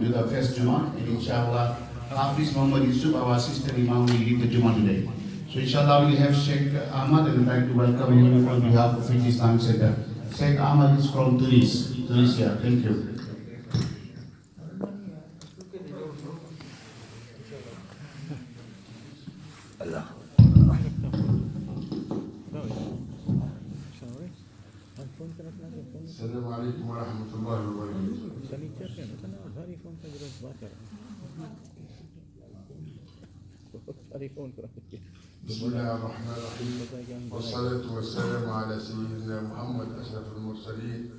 do the first Jummah, and inshallah, Hafiz Muhammad Yusuf, our sister Imam, will lead the Jummah today. So inshallah, we have Sheikh Ahmad, and I'd like to welcome him on behalf of Fuji Islamic Center. Sheikh Ahmad is from Tunisia. Thank you. السلام عليكم ورحمة الله وبركاته. بسم الله الرحمن الرحيم، والصلاة والسلام على سيدنا محمد أشرف المرسلين،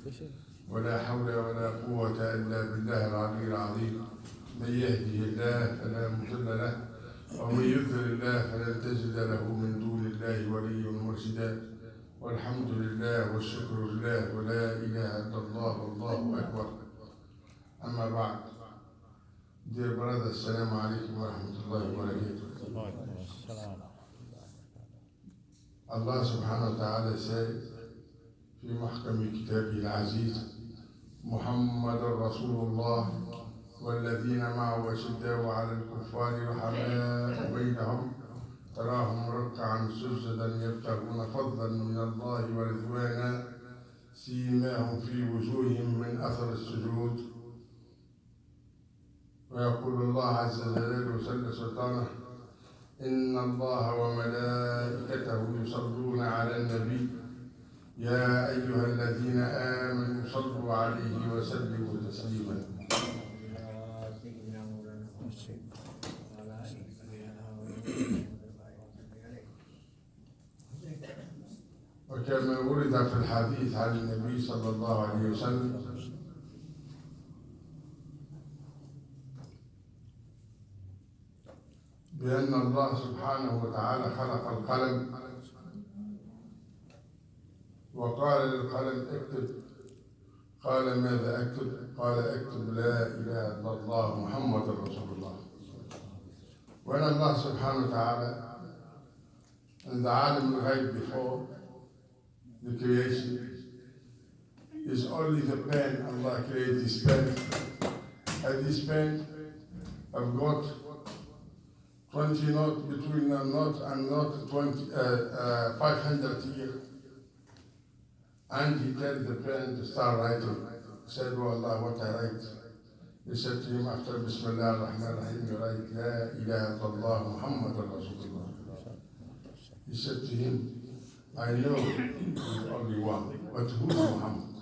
ولا حول ولا قوة إلا بالله العلي العظيم. من يهده الله فلا مضل له، ومن يضلل الله فلن تجد له من دون الله وليا مرشدا. والحمد لله والشكر لله ولا إله إلا الله والله أكبر. أما بعد, dear brothers, السلام عليكم ورحمة الله وبركاته. Allah subhanahu wa ta'ala said في محكم كتابه العزيز محمد رسول الله والذين معه أشداء على الكفار رحماء بينهم تراهم ركعا سجدا يبتغون فضلا من الله ورضوانا سيماهم في وجوههم من أثر السجود. ويقول الله عز وجل وجل سلطانه إن الله وملائكته يصلون على النبي يا أيها الذين آمنوا صلوا عليه وسلموا تسليما. وكما ورد في الحديث عن النبي صلى الله عليه وسلم بأن الله سبحانه وتعالى خلق القلم وقال للقلم اكتب. قال ماذا أكتب؟ قال اكتب لا إله إلا الله محمد رسول الله. When Allah subhanahu wa ta'ala and the alim al-ghayb before the creation is only the pen. Allah created this pen, and this pen have got 20 knots between a knot and knot 500 years. And he told the pen to start writing. He said, oh Allah, what I write? He said to him after Bismillah ar-Rahman ar-Rahim, you write La ilaha illallah Muhammad Rasulullah. He said to him, I know there's only one, but who's Muhammad?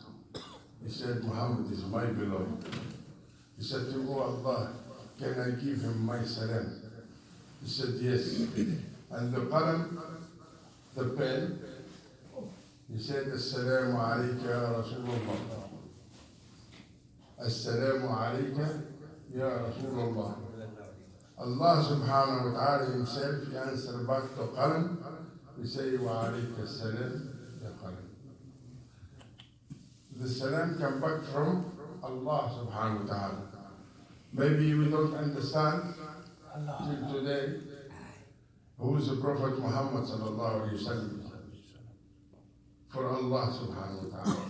He said, Muhammad is my beloved. He said to him, oh Allah, can I give him my salam? He said, yes. And the qalam, the pen, he said, Assalamu alayka ya Rasulullah. Assalamu alayka ya Rasulullah. Allah subhanahu wa ta'ala himself, he answered back to qalam. We say, wa alayka salam ya qalam. The salam come back from Allah subhanahu wa ta'ala. Maybe we don't understand till today who is the Prophet Muhammad sallallahu alayhi wa sallam for Allah subhanahu wa ta'ala.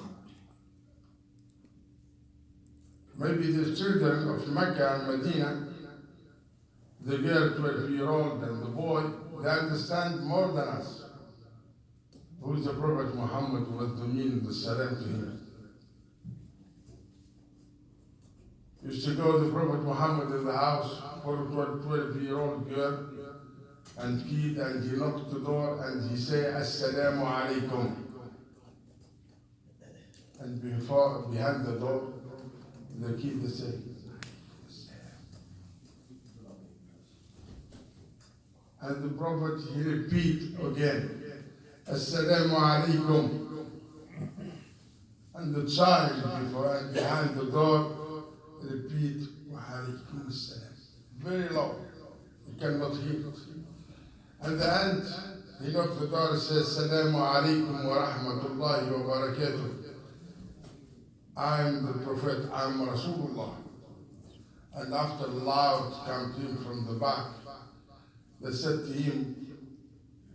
Maybe the children of Mecca and Medina, the girl 12-year-old and the boy, they understand more than us who is the Prophet Muhammad, was the meaning of the salam to him. Used to go the Prophet Muhammad in the house for a 12-year-old girl and kid, and he knocked the door and he say, Assalamu alaikum. And behind the door, the kid say, and the Prophet, he repeat again, Assalamu alaikum. And the child behind the door repeat, wa alaikum assalam. Very low. You cannot hear it. And the end, he knocked the door and says, Assalamu alaikum wa rahmatullahi wa barakatuh. I'm the Prophet, I'm Rasulullah. And after loud come to him from the back, they said to him,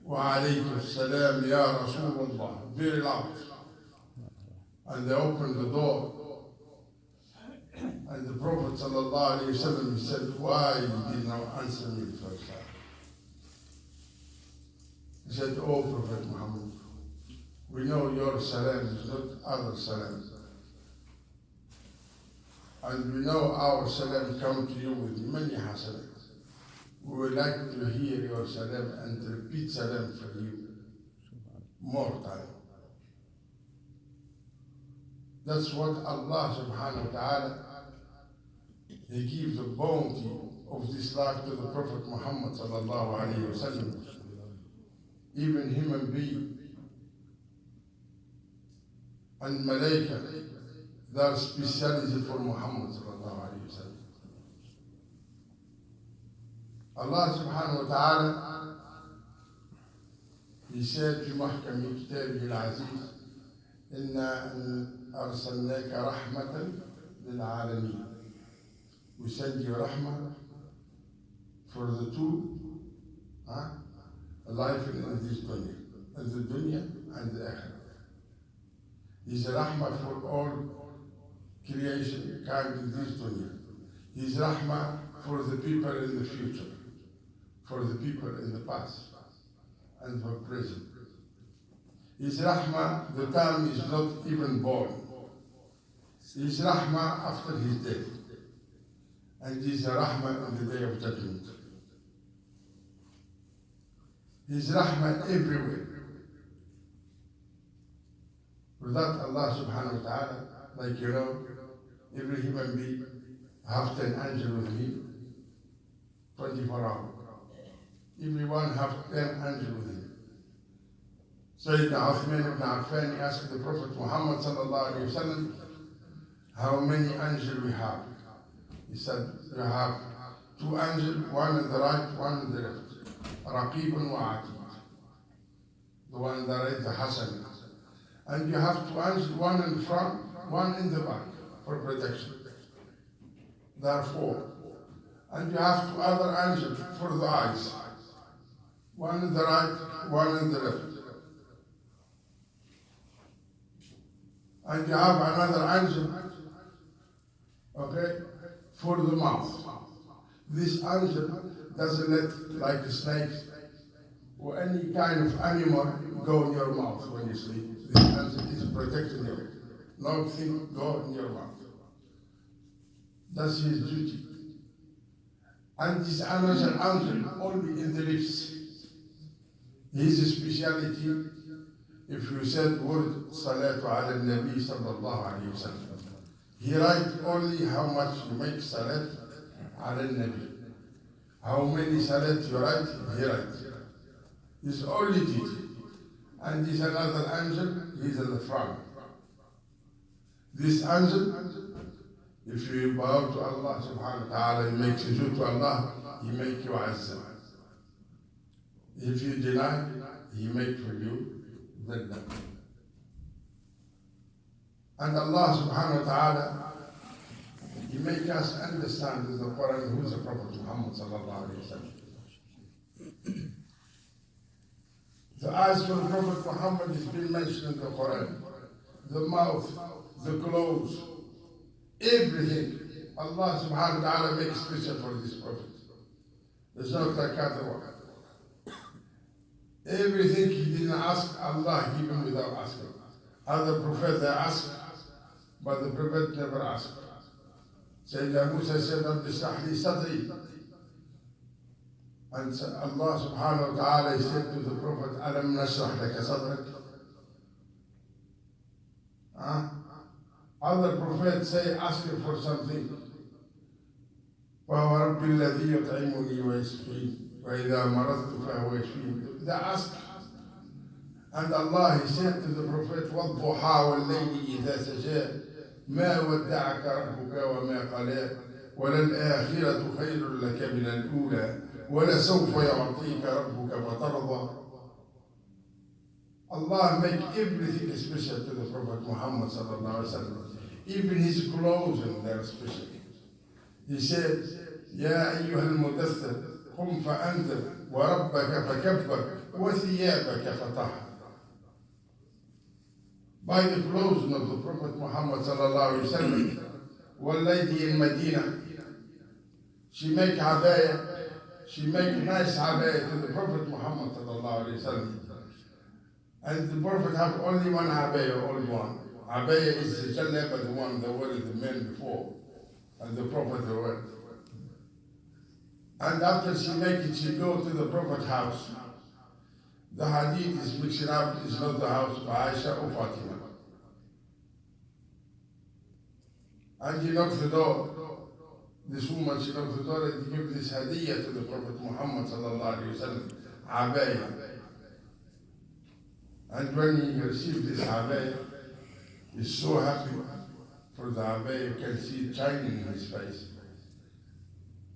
Wa alaykum salam ya Rasulullah, very loud. And they opened the door. And the Prophet ﷺ said, why you did not answer me the first time? He said, oh Prophet Muhammad, we know your salam is not other salam. And we know our salam come to you with many hasanat. We would like to hear your salam and repeat salam for you more time. That's what Allah subhanahu wa ta'ala, He gives the bounty of this life to the Prophet Muhammad sallallahu alayhi wa sallam. Even human being and malaika, they are speciality for Muhammad sallallahu alayhi wa sallam. Allah subhanahu wa ta'ala, He said في محكم كتابه العزيز إنا أرسلناك رحمة للعالمين. We send you rahmah for the two life in this dunya, and the dunya and the akhirah. He's a rahmah for all creation kind in this dunya. He's rahmah for the people in the future, for the people in the past, and for present. His rahmah, the time is not even born. His rahmah after his death. And his rahmah on the day of judgment. His rahmah everywhere. For that Allah subhanahu wa ta'ala, like you know, every human being have 10 angels with him, 24 hours. Everyone have 10 angels with him. Sayyidina Uthman ibn Affan asked the Prophet Muhammad sallallahu alayhi wa sallam, how many angels we have? He said, you have 2 angels, one on the right, one on the left. Raqib wa Atid. The one on the right, the Hasan. And you have 2 angels, one in front, one in the back for protection. There are 4. And you have 2 other angels for the eyes. One on the right, one on the left. And you have another angel, okay, for the mouth. This angel doesn't let, like a snake or any kind of animal, go in your mouth when you sleep. This angel is protecting you. Nothing go in your mouth. That's his duty. And this another angel only in the lips. His speciality, if you said word salatu ala nabi sallallahu alayhi wa sallam, he write only how much you make salat ala nabi. How many salat you write, he write. His only duty. And this another angel, he's in the front. This angel, if you bow to Allah subhanahu wa ta'ala, he makes sujood to Allah, he make you azza. If you deny, he make for you dhillah. And Allah subhanahu wa ta'ala, He make us understand in the Quran who is the Prophet Muhammad sallallahu alayhi wa sallam. The eyes for the Prophet Muhammad has been mentioned in the Quran. The mouth, the clothes, everything. Allah subhanahu wa ta'ala makes special for this Prophet. There's no like other one. Everything he didn't ask, Allah give him without asking. Other prophets they ask, but the Prophet never asked. Sayyidina Musa said, Rabbi ishrah li sadri. And Allah subhanahu wa ta'ala said to the Prophet, Alam nashrah laka sadrak. Other prophets say, ask him for something. وهو رب الذي يطعمني ويسقين وإذا مرضت فهو يشفين. They ask. And Allah, He said to the Prophet, وَالضُّحَى وَاللَّيْلِ إِذَا سَجَى ما ودعك ربك وما قلى وللآخرة خير لك من الأولى ولسوف يعطيك ربك فترضى. Allah make everything special to the Prophet Muhammad sallallahu alaihi wasallam. Even his clothes and they're special. He said, يا أيها المدثر قم فأنذر وربك فكبر وثيابك فطهر. By the clothes of the Prophet Muhammad sallallahu alaihi wasallam, one lady in Medina, she make abaya, she make nice abaya to the Prophet Muhammad sallallahu alaihi wasallam. And the Prophet have only one abaya, only one. Abaya is the jalaba, the one that were the men before, and the Prophet the word. And after she make it, she go to the Prophet's house. The hadith is mixed up, it's not the house of Aisha or Fatima. And he knocks the door. This woman, she knocks the door and he gives this hadiyah to the Prophet Muhammad sallallahu alaihi wasallam, abaya. And when he received this abaya, he's so happy for the abaya, you can see it shining in his face.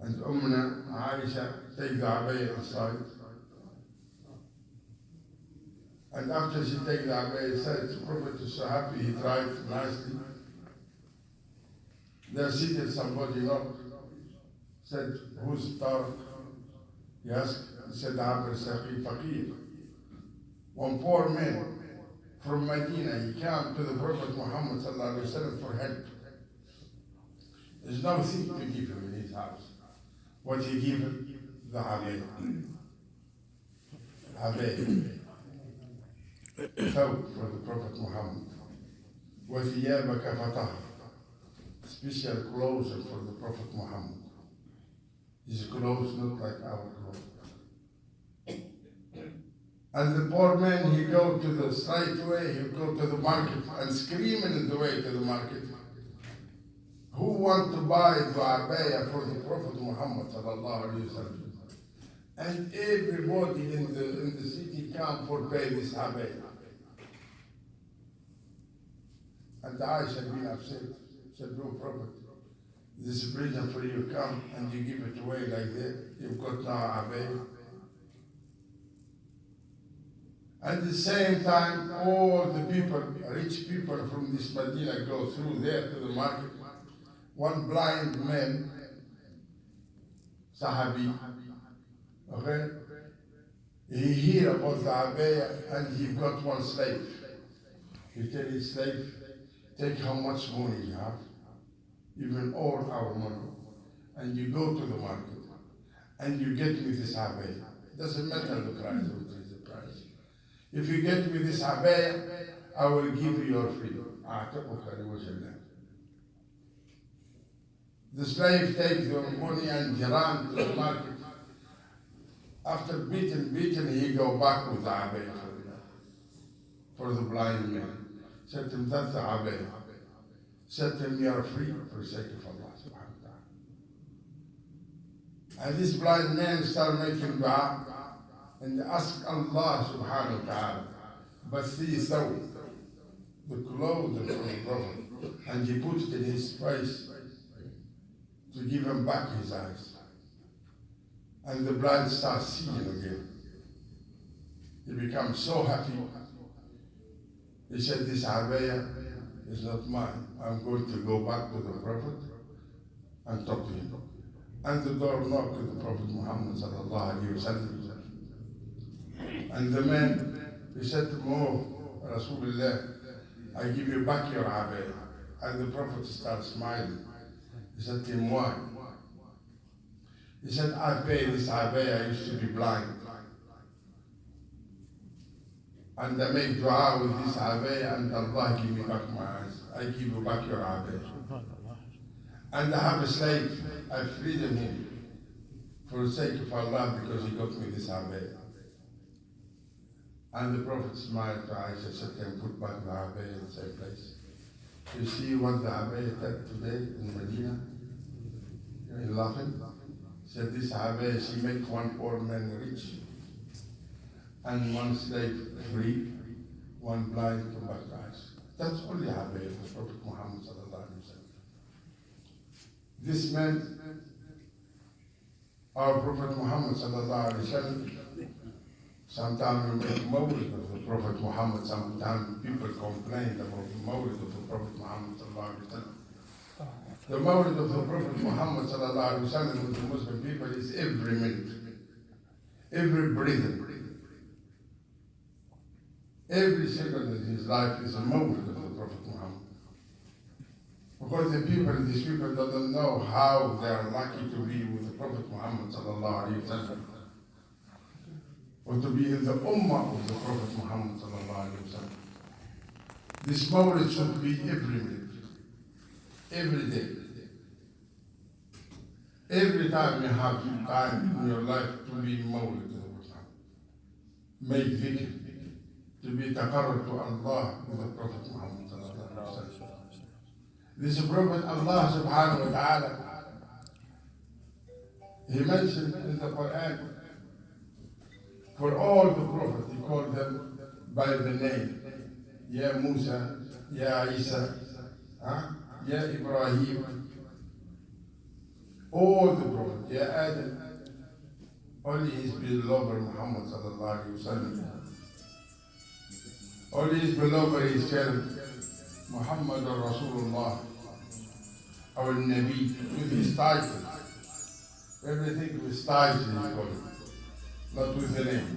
And Ummuna Aisha take the abaya inside. And after she take the abaya, said the Prophet is so happy, he tried nicely. They're seated, somebody knocked, said, who's Tariq? He asked, he said, Abr Saqi Faqir. One poor man from Medina, he came to the Prophet Muhammad sallallahu alaihi wasallam for help. There's nothing to give him in his house. What he gave him? The abaya. Abaya. So for the Prophet Muhammad. وَثِيَابَكَ فَطَهْرَ. Special clothes for the Prophet Muhammad. His clothes look like our clothes. And the poor man, he go to the straight way, he go to the market and screaming in the way to the market. Who want to buy the abaya for the Prophet Muhammad sallallahu alaihi wasallam? And everybody in the city come for pay this abaya. And Aisha been upset. Said, no Prophet, this is reason for you come and you give it away like that. You've got now abaya. At the same time, all the people, rich people from this Medina go through there to the market. One blind man, Sahabi, okay? He hear about the abaya and he got one slave. He tell his slave, take how much money you have, even all our money, and you go to the market and you get me this abaya. Doesn't matter the price, what is the price. If you get me this abaya, I will give you your freedom. The slave takes the money and he ran to the market. After beaten, he go back with the abaya for the blind man. Said to him, that's the abaya. Said to him, you are free for the sake of Allah subhanahu wa ta'ala. And this blind man started making dua and asked Allah subhanahu wa ta'ala, but see so the clothes of the Prophet, and he put it in his face to give him back his eyes. And the blind starts seeing again. He becomes so happy. He said, this abaya is not mine. I'm going to go back to the Prophet and talk to him. And the door knocked to the Prophet Muhammad sallallahu alaihi wasallam. And the man, he said to him, oh, Rasulullah, I give you back your abaya. And the Prophet started smiling. He said to him, why? He said, I pay this abaya, I used to be blind. And I make dua with this abaya and Allah give me back my eyes. I give you back your abaya. And I have a slave, I freed him for the sake of Allah because he got me this abaya. And the Prophet smiled to Aisha, said to him, put back the abaya in the same place. You see what the abaya did today in Medina? You're laughing? Said this abaya, she make one poor man rich, and one slave free, one blind to back eyes. That's only abaya of the Prophet Muhammad sallallahu alaihi wasallam. This man, our Prophet Muhammad sallallahu alaihi wasallam, sometimes we make mawlid of the Prophet Muhammad, sometimes people complain about the mawlid of the Prophet Muhammad sallallahu alaihi wasallam. The mawlid of the Prophet Muhammad sallallahu alaihi wasallam with the Muslim people is every minute, every breathing. Every second in his life is a mawlid of the Prophet Muhammad. Because these people don't know how they are lucky to be with the Prophet Muhammad sallallahu alaihi wasallam, or to be in the ummah of the Prophet Muhammad sallallahu alaihi wasallam. This mawlid should be every minute, every day. Every time you have time in your life to be mawlid, make dhikr, to be taqarrub to Allah with the Prophet Muhammad sallallahu alaihi wasallam. This Prophet Allah subhanahu wa ta'ala, he mentioned in the Quran, for all the prophets, he called them by the name. Ya Musa, Ya Isa, Ya Ibrahim, all the prophets, Ya Adam, only his beloved Muhammad sallallahu alaihi wasallam. Only his beloved is called Muhammad Rasulullah, our Nabi, with his title. Everything with title is called, not with the name.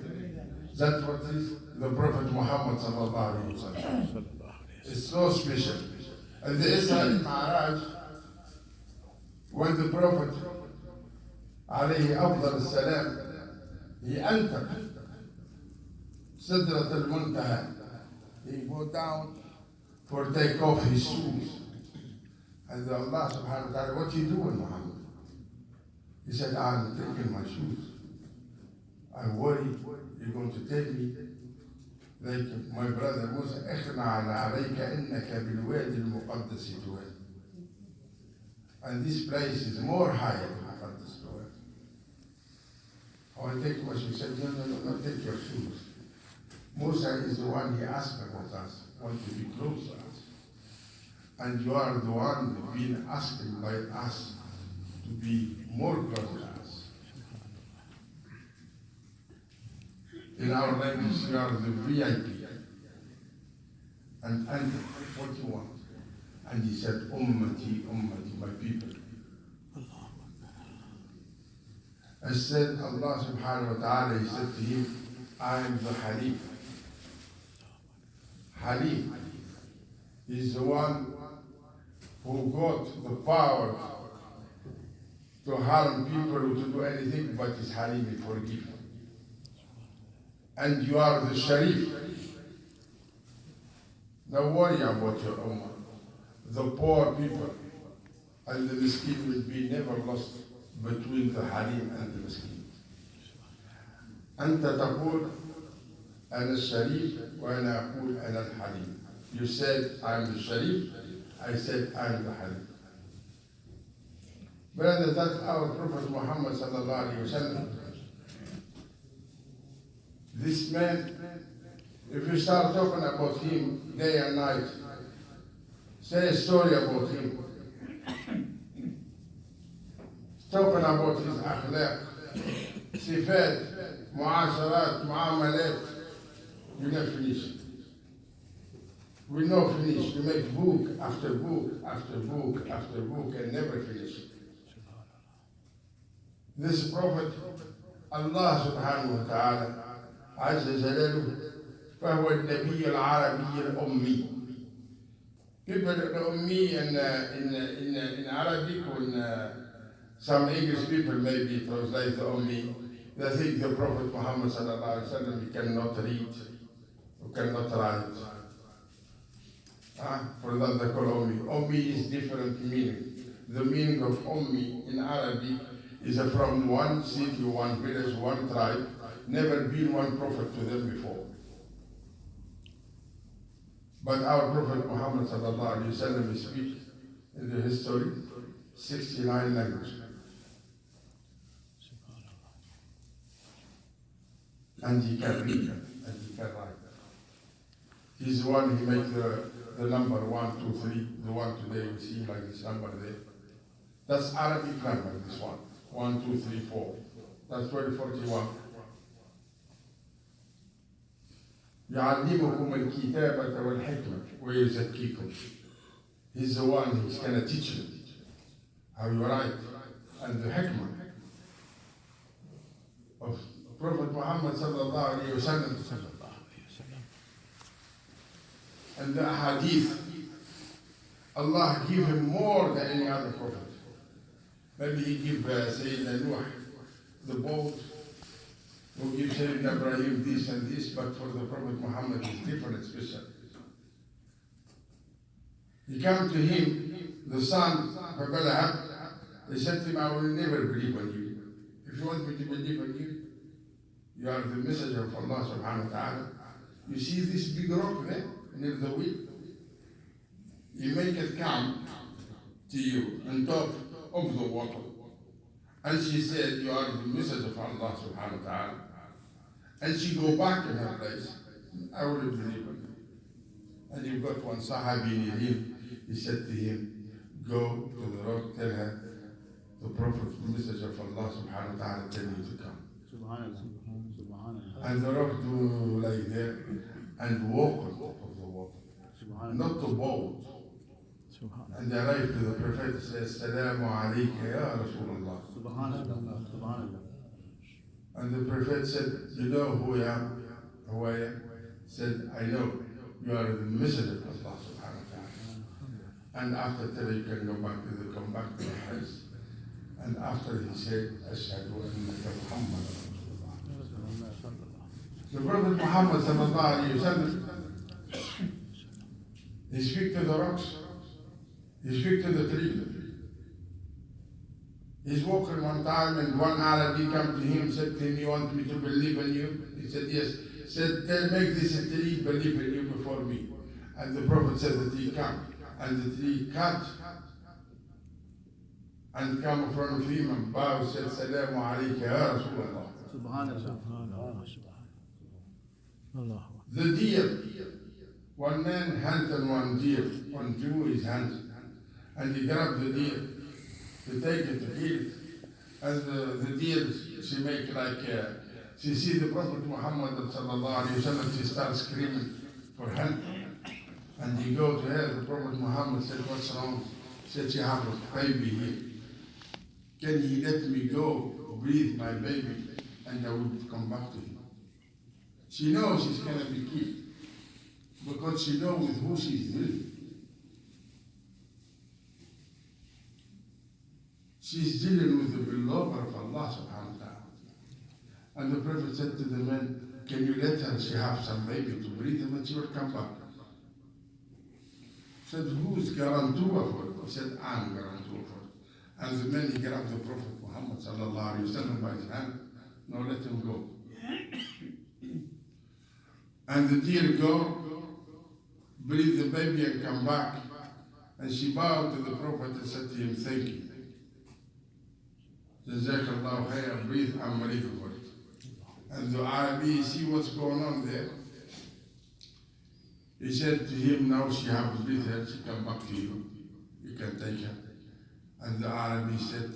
That's what is the Prophet Muhammad sallallahu alaihi wasallam. It's so special. And the Isra Mi'raj, when the Prophet alayhi afdal salam, he entered Sidrat al-Muntaha. He go down for take off his shoes. And Allah subhanahu wa ta'ala, what you doing, Muhammad? He said, I'm taking my shoes. I'm worried you're going to take me. Like my brother Musa, اخنع عليك إنك بالوادي المقدس طوى. And this place is more higher than Muqaddas طوى. I take my shoes. He said, no, take your shoes. Musa is the one he asked about us, want to be close to us. And you are the one being asked by us to be more close to us. In our language, you are the VIP. And what you want? And he said, Ummati, Ummati, my people. I said, Allah subhanahu wa ta'ala, he said to him, I am the Halim. Halim is the one who got the power to harm people or to do anything, but is Halim, he forgive. And you are the Sharif. Don't worry about your ummah. The poor people and the miskin will be never lost between the Halim and the miskin. أنت تقول أنا الشريف وأنا أقول أنا الحليم. You said I'm the Sharif, I said I'm the Halim. Brother, that's our Prophet Muhammad sallallahu alaihi wasallam. This man, if you start talking about him day and night, say a story about him, talking about his akhlaq, sifat, muasharat, muamalat, you never finish. We not finish. We make book after book after book after book and never finish. This Prophet, Allah subhanahu wa ta'ala, عز جلاله فهو النبي العربي الأمي. People الأمي in Arabic, when some English people maybe translate the Ummi, they think the Prophet Muhammad sallallahu alaihi wasallam he cannot read, he cannot write. For that they call Ummi. Ummi is different meaning. The meaning of Ummi in Arabic is from one city, one village, one tribe, never been one prophet to them before. But our Prophet Muhammad sallallahu alaihi wasallam speaks in the history 69 languages. And he can read and he can write. He's the one, he makes the number 1, 2, 3, the one today we see like this number there. That's Arabic number, this one. 1, 2, 3, 4. That's 2041. يعلمكم الكتابة والحكمة ويزكيكم. He's the one who's going to teach you how you write. And the hikmah of Prophet Muhammad sallallahu alayhi wa sallam and the hadith. Allah give him more than any other prophet. Maybe he give Sayyidina Nuh the boat, or give Sayyidina Ibrahim this and this, but for the Prophet Muhammad is different, special. He came to him, the son, he said to him, I will never believe on you. If you want me to believe on you, you are the messenger of Allah subhanahu wa ta'ala. You see this big rock there, near the wheel? You make it come to you on top of the water. And she said, you are the messenger of Allah subhanahu wa ta'ala. And she go back in her place. I wouldn't believe it. And you got one Sahabi near him. He said to him, go to the rock, tell her, the Prophet, the messenger of Allah subhanahu wa ta'ala, tell you to come. And the rock do like that and walk on top of the water, not the boat. And they arrived to the Prophet and said, Salaamu alayka ya Rasulullah. And the Prophet said, you know who I am? Who I am? Said, I know. You are the messenger of Allah subhanahu wa ta'ala. And after that you can come back to the place. And after he said, Ashhadu annaka Muhammad Rasulullah. The Prophet Muhammad sallallahu alayhi wa sallam, he speak to the rocks, he speak to the tree. He's walking one time and one Arabi come to him, said to him, you want me to believe in you? He said, yes. Said, make this tree believe in you before me. And the Prophet said the tree come. And the tree cut and come in front of him and bow, said, Salaamu alayka ya Rasulullah. Subhanallah. The deer, one man hunted one deer, one Jew is hunting. And he grabbed the deer to take it, to kill it. And the deer, she make like, she see the Prophet Muhammad sallallahu alayhi wa sallam, she starts screaming for help. And he go to her, the Prophet Muhammad said, what's wrong? Said, she have a baby here. Can he let me go, breathe my baby, and I will come back to him? She knows she's going to be killed, because she knows with who she's dealing. She's dealing with the beloved of Allah subhanahu wa ta'ala. And the Prophet said to the man, can you let her, she have some baby to breathe him and she will come back. Said, who's guarantor for it? He said, I'm guarantor for it. And the man, he grabbed the Prophet Muhammad sallallahu alayhi wa sallam by his hand. No, let him go. And the deer go, breathe the baby and come back. And she bowed to the Prophet and said to him, thank you. Jazakallahu khair, breathe, I'm ready for it. And the Arabi, see what's going on there? He said to him, now she has breathed her, she come back to you. You can take her. And the Arabi said,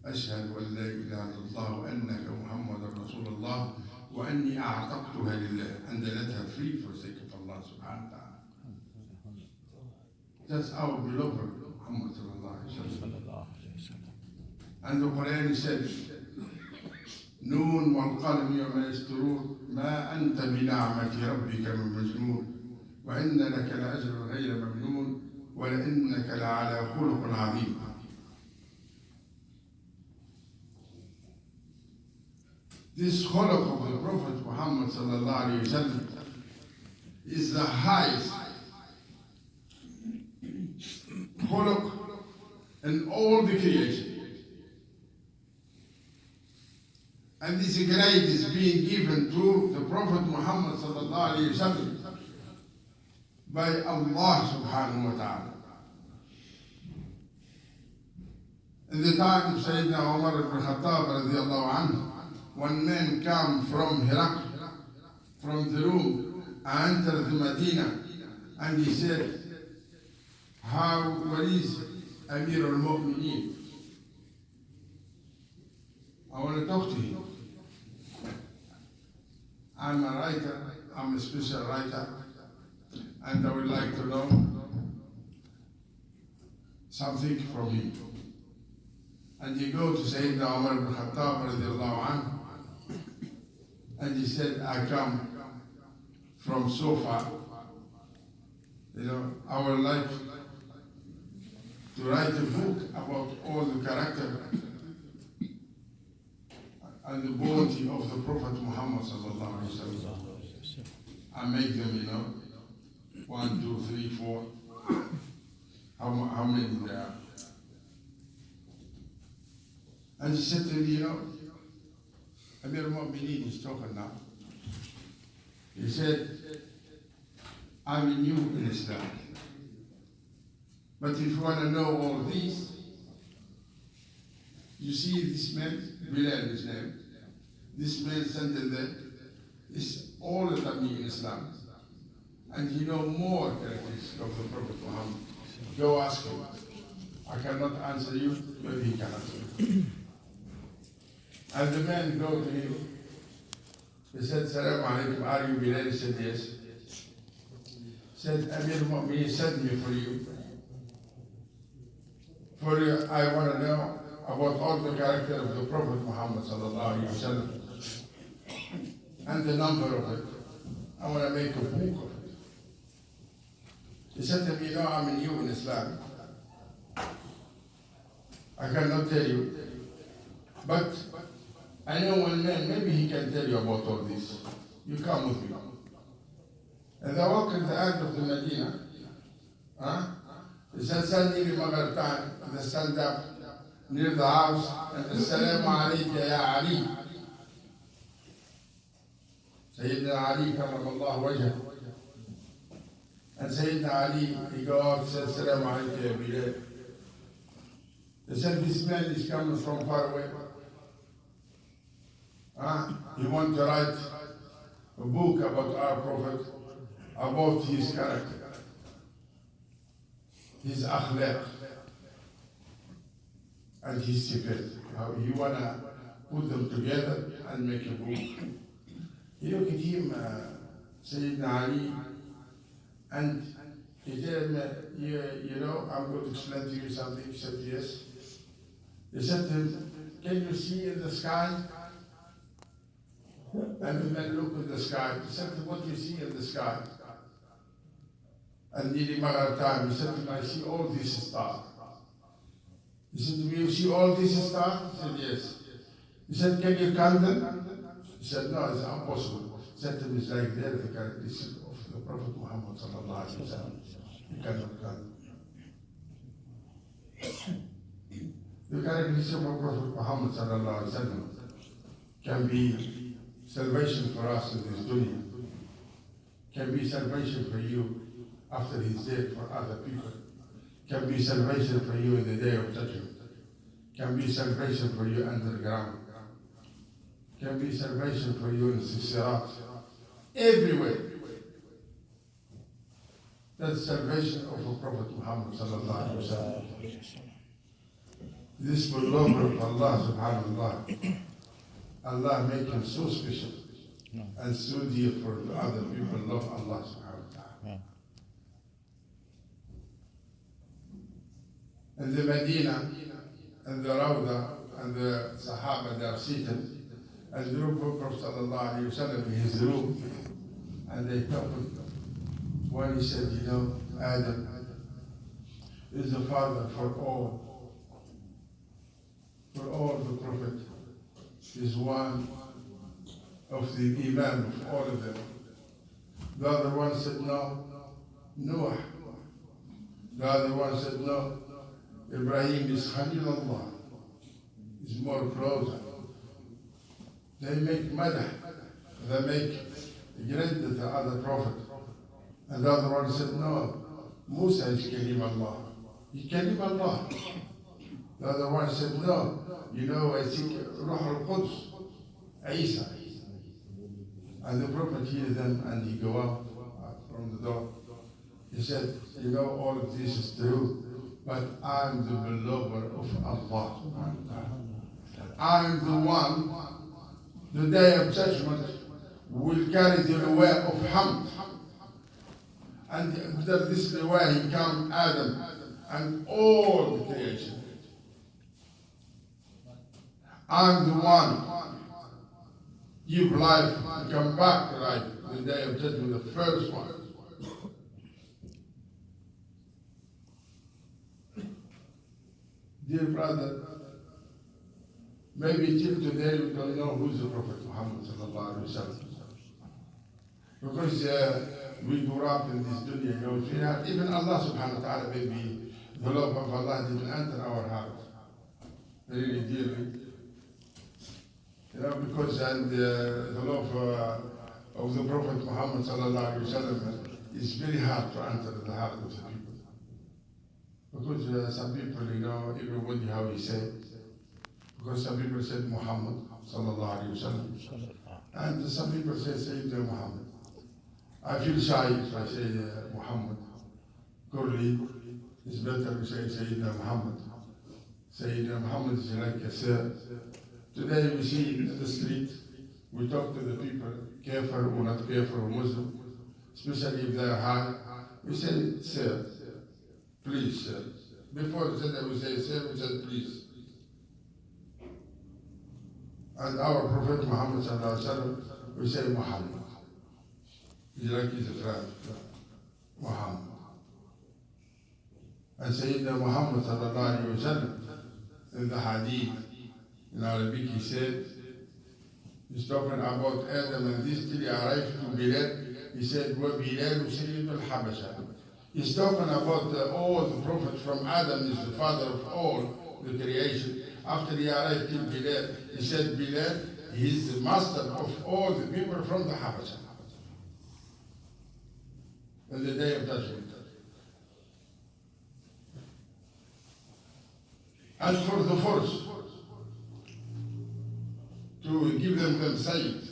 أشهد أن لا إله إلا الله وأنك محمد رسول الله وأني أعتقتها لله. And they let her free for the sake of Allah subhanahu wa ta'ala. That's our beloved Muhammad sallallahu alayhi wa sallam. And the Quran said, نون والقلم يوم يسطرون ما أنت بنعمة ربك من مجنون وإن لك لأجر غير ممنون ولإنك لعلى خلق عظيم. This khuluq of the Prophet Muhammad sallallahu alayhi wa sallam is the highest khuluq in all the creation. And this grade is being given to the Prophet Muhammad sallallahu alayhi wa sallam by Allah subhanahu wa ta'ala. In the time of Sayyidina Umar ibn Khattab radiallahu anhu, one man came from Iraq, from the room, and entered the Medina, and he said, where is Amir al-Mu'mineen? I want to talk to him. I'm a writer, I'm a special writer, and I would like to know something from him. And he go to Sayyidina Umar ibn Khattab radiallahu anhu, and he said, I come from so far. You know, our life to write a book about all the character and the bounty of the Prophet Muhammad sallallahu alaihi wasallam. I make them, 1, 2, 3, 4. How many there are? And he said to me, Amir al-Mu'mineen is talking now. He said, I'm new in Islam. But if you want to know all these, you see this man, Bilal his name, this man standing there is older than me in Islam. And he know more characteristics of the Prophet Muhammad. Go ask him. I cannot answer you, maybe he can answer you. And the man go to him. He said, Salaam alaikum, are you Bilal? He said, yes. Said, Amir al-Mu'mineen sent me for you. For you, I want to know about all the character of the Prophet Muhammad sallallahu alaihi wasallam and the number of it. I want to make a book of it. He said to me, I'm new in Islam. I cannot tell you. But I know one man, maybe he can tell you about all this. You come with me. And I walk at the end of the Medina. He said, send me Maghrib time. And they stand up near the house and they say, Assalamu alayka ya Ali. Sayyidina Ali, karramallahu wajhah. And Sayyidina Ali, he go out and said, Assalamu alayka ya Bilal. They said, this man is coming from far away. He wants to write a book about our Prophet, about his character, his akhlaq, and his sifat. How you want to put them together and make a book. You look at him, Sayyidina Ali, and he said, I'm going to explain to you something. He said, yes. He said to him, can you see in the sky? And the man looked at the sky. He said to him, what do you see in the sky? And nearly Maghrib time, he said to him, I see all these stars. He said to me, you see all these stars? He said, yes. He said, can you count them? He said, no, it's impossible. He said to him, it's like there, the characteristics of the Prophet Muhammad sallallahu alaihi wasallam. You cannot count them. The characteristics of the Prophet Muhammad sallallahu alaihi wasallam can be salvation for us in this dunya, can be salvation for you after his death for other people, can be salvation for you in the day of judgment, can be salvation for you underground, can be salvation for you in Sirat, everywhere. That's salvation of the Prophet Muhammad sallallahu alaihi wasallam. This beloved of Allah subhanahu wa ta'ala, Allah make him so special and so dear for the other people love Allah subhanahu wa ta'ala. And the Medina and the Rawda and the Sahaba, they are seated, and the room of Prophet sallallahu alayhi wa sallam in his room, and they talked. One he said, Adam is the father for all the Prophet, is one of the Imam of all of them. The other one said, no, Noah. The other one said, no, Ibrahim is Khalilullah, is more closer. They make madah, they make great the other prophet. And the other one said, no, Musa is Kalim Allah. He Kalim Allah. The other one said, no, I think Ruh al-Quds, Isa. And the prophet hears them and he go out from the door. He said, all of this is true, but I'm the beloved of Allah. I'm the one, the day of judgment, will carry the liwa of Hamd. And after this liwa, he come Adam and all the creation. I'm the one give life and come back to life the day of judgment, the first one. Dear brother, maybe till today we don't know who's the Prophet Muhammad sallallahu alaihi wasallam. Because we grew up in this dunya, you know, even Allah subhanahu wa ta'ala, maybe the love of Allah didn't enter our heart really dearly. You know, because the love of the Prophet Muhammad sallallahu alaihi wasallam is very hard to enter the heart of the people. Because some people, you know, everybody how he said, because some people said Muhammad sallallahu alaihi wasallam, and some people say Sayyidina Muhammad. I feel shy if I say Muhammad. Currently, it's better to say Sayyidina Muhammad. Sayyidina Muhammad is like a sir. Today we see in the street, we talk to the people, kafir or not kafir or Muslim, especially if they are high, we say sir, please sir. Before we said that we say sir, we said please. And our Prophet Muhammad sallallahu alaihi wasallam, we say Muhammad. He's like he's a friend, Muhammad. And Sayyidina Muhammad sallallahu alaihi wasallam, in the hadith, in Arabic he said, he's talking about Adam and this till he arrived to Bilal, he said, وَبِلَالُ سَيِّدُ الْحَبَشَةِ. He's talking about all the prophets from Adam is the father of all the creation. After he arrived to Bilal, he said, Bilal, he's the master of all the people from the Habasha. In the day of judgment. And for the force, to give them sight.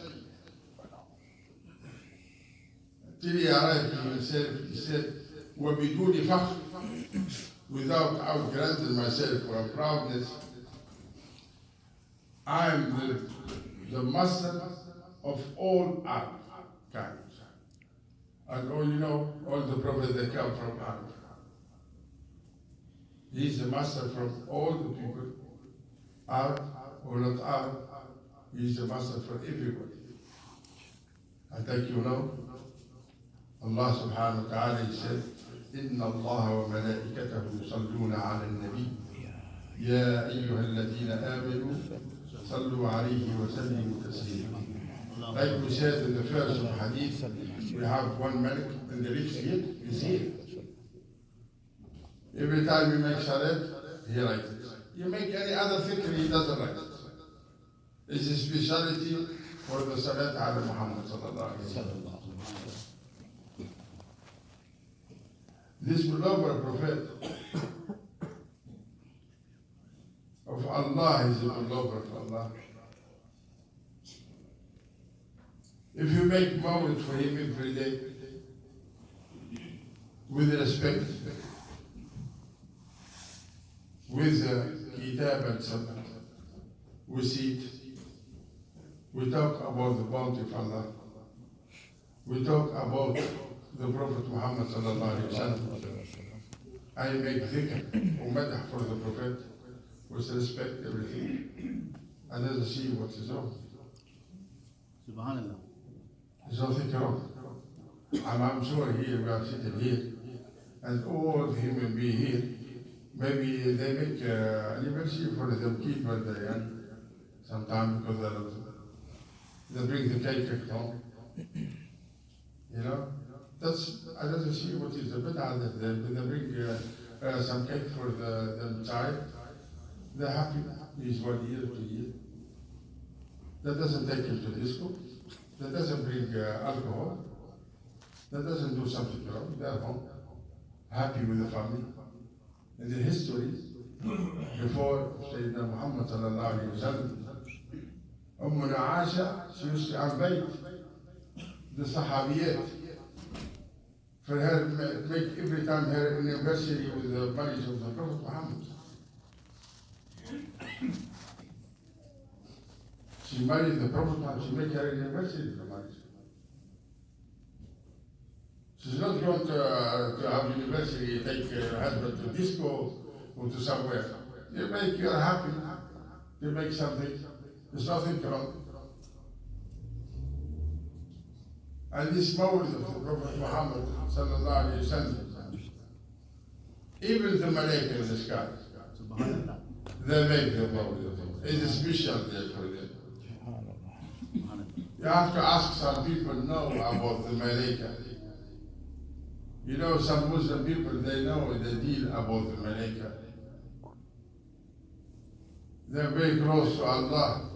Till he arrived to himself, he said, وَبِدُونِ فَخْرٍ, without outgranting myself or proudness, I'm the master of all kind. And all you know, all the prophets that come from Arab. He's the master from all the people, Arab or not Arab. He's the master for everybody. And like you know, Allah subhanahu wa ta'ala said, إِنَّ اللَّهَ وَمَلَائِكَتَهُ يُصَلُّونَ عَلَى النَّبِيِّ يَا أَيُّهَا الَّذِينَ آمَنُوا صَلُّوا عَلَيْهِ وَسَلِّمُوا تَسْلِيمًا. Like we said in the first hadith, we have one malik in the lips here, is here. Every time we make salat, he writes it. You make any other thing, he doesn't write it. It's a speciality for the salat ala Muhammad sallallahu alaihi wasallam. This beloved prophet of Allah is the beloved of Allah. If you make mawlid for him every day, with respect, with kitab and sunnah, we see it. We talk about the bounty of Allah. We talk about the Prophet Muhammad sallallahu alaihi wasallam. I make dhikr or madah for the Prophet with respect everything. I doesn't see what is wrong. Subhanallah. There's nothing wrong. I'm sure here we are sitting here, and all the human beings here, maybe they make anniversary for them kids when they are young, sometimes because they bring the cake at home. You know, I don't see what is the bid'ah that they bring some cake for the child. They're happy. He's 1 year, 2 years. That doesn't take him to disco. That doesn't bring alcohol. That doesn't do something wrong. They're home, happy with the family. In the history, before Sayyidina Muhammad sallallahu alaihi wasallam, Aisha, she used to invite the Sahabiyat for her make every time her anniversary with the marriage of the Prophet Muhammad. She married the Prophet Muhammad, she made her anniversary with the marriage. She's not going to have anniversary, take her husband to disco or to somewhere. You make you happy, you make something. There's nothing wrong. And this mawlid of the Prophet Muhammad sallallahu alaihi wasallam, even the malaika in the sky, they make the mawlid. It's a special day for them. You have to ask some people know about the Malaika. You know, some Muslim people, they know the deal about the Malaika. They're very close to Allah.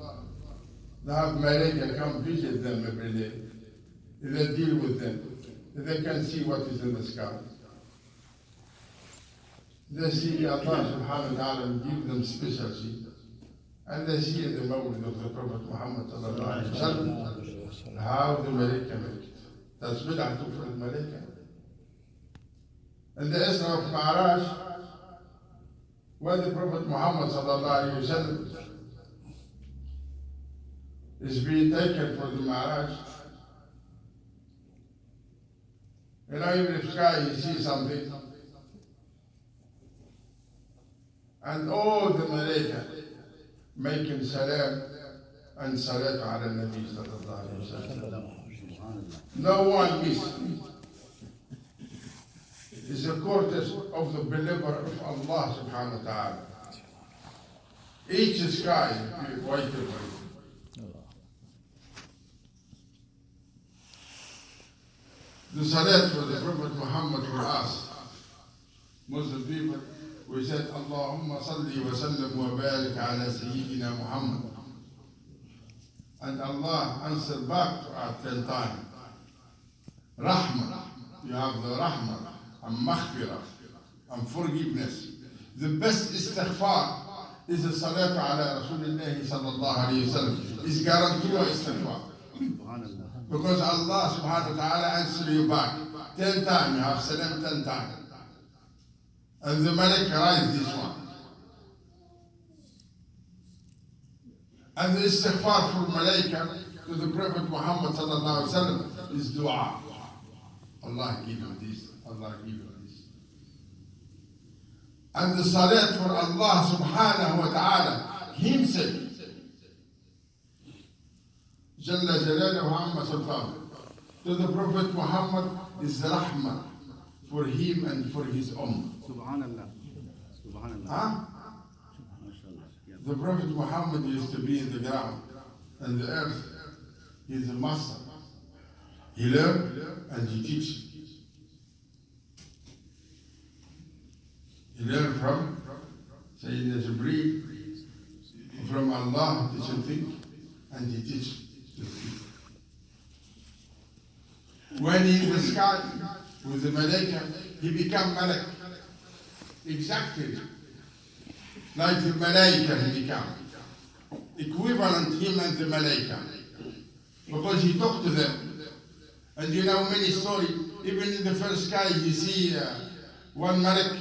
They have Malaika come visit them every day. They deal with them. They can see what is in the sky. They see Allah subhanahu wa ta'ala give them specialty. And they see in the mawlid of the Prophet Muhammad sallallahu alayhi wa sallam how the Malaika make it. That's bid'ah for the Malaika. And the Isra of Ma'raj, when the Prophet Muhammad sallallahu alayhi wa sallam is being taken for the Ma'raj, you know, even if sky you see something, and all the Malaika making salam and salat ala Nabi sallallahu alayhi wa sallam. No one missed. It's a courtesy of the believer of Allah subhanahu wa ta'ala. Each sky waited for it. The salat for the Prophet Muhammad for us, Muslim people, we said, Allahumma salli wa sallam wa barik ala Sayyidina Muhammad. And Allah answered back to us 10 times. Rahmah, you have the rahmah and maghfirah and forgiveness. The best istighfar is the salatu ala Rasulullah sallallahu alayhi wa sallam. It's guaranteed istighfar. Because Allah subhanahu wa ta'ala answers you back 10 times. You have salam 10 times. And the Malik writes this one. And the istighfar for Malaika to the Prophet Muhammad sallallahu alaihi wasallam is dua. Allah give him this. Allah give him this. And the salat for Allah subhanahu wa ta'ala himself. Jalla Jalaluhu Amma Sultan. To the Prophet Muhammad is rahmah for him and for his ummah. Subhanallah. Subhanallah. Huh? The Prophet Muhammad used to be in the ground and the earth. He's a master. He learned and he teaches. He learned from Sayyidina Jibreel, from Allah, teach him things, and he teaches the people. When he in the sky with the Malaika, he became Malak. Exactly. Like the Malaika he became. Equivalent him and the Malaika. Because he talked to them. And you know many stories. Even in the first sky you see one Malak.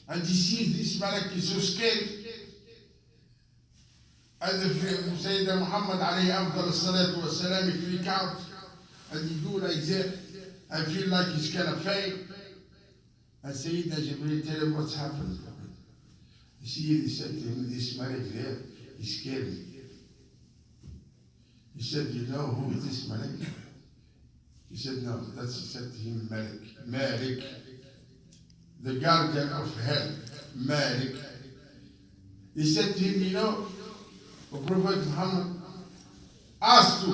And you see this Malak is so scared. And the Sayyidina Muhammad alayhi afdal salatu wa salam, he freak out. And he do like that. I feel like he's gonna fail. And Sayyidina Jibreel tell him what's happened. You see, he said to him, this Malik there, he scared me. He said, you know who is this Malik? He said, no. That's, he said to him, Malik. Malik. The guardian of hell. Malik. He said to him, you know, the Prophet Muhammad asked to